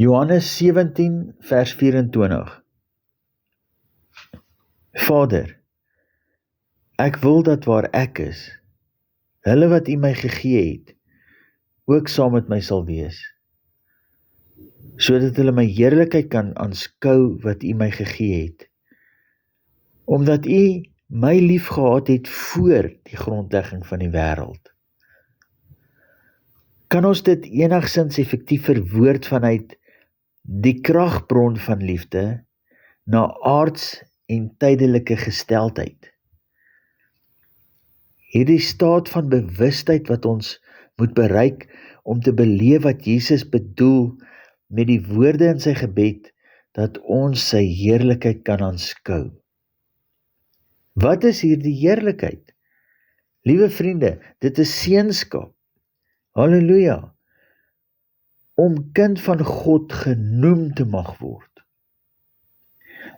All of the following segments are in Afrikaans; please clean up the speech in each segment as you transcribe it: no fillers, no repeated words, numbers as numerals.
Johannes 17 vers 24. Vader, ek wil dat waar ek is, hulle wat U my gegee het, ook saam met my sal wees, sodat hulle my heerlikheid kan aanskou wat U my gegee het, omdat U my lief gehad het voor die grondlegging van die wêreld. Kan ons dit enigsins effektief verwoord vanuit die kragbron van liefde na aards en tydelike gesteldheid? Hierdie staat van bewustheid wat ons moet bereik om te beleef wat Jesus bedoel met die woorde in sy gebed, dat ons sy heerlikheid kan aanskou. Wat is hierdie heerlikheid? Liewe vriende, dit is seunskap. Halleluja! Om kind van God genoem te mag word.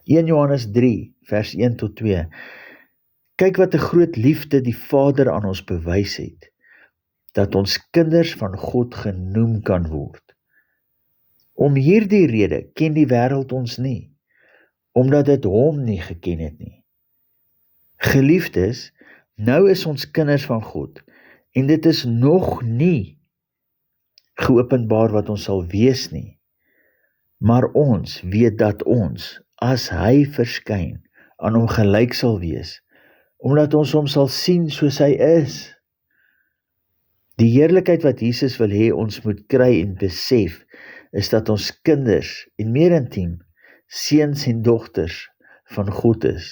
1 Johannes 3 vers 1 tot 2. Kyk wat 'n groot liefde die Vader aan ons bewys het, dat ons kinders van God genoem kan word. Om hierdie rede ken die wêreld ons nie, omdat dit hom nie geken het nie. Geliefdes, nou is ons kinders van God, en dit is nog nie geopenbaar wat ons sal wees nie, maar ons weet dat ons, as hy verskyn, aan hom gelyk sal wees, omdat ons hom sal sien soos hy is. Die heerlikheid wat Jesus wil hê ons moet kry en besef, is dat ons kinders, en meer intiem, seuns en dogters van God is.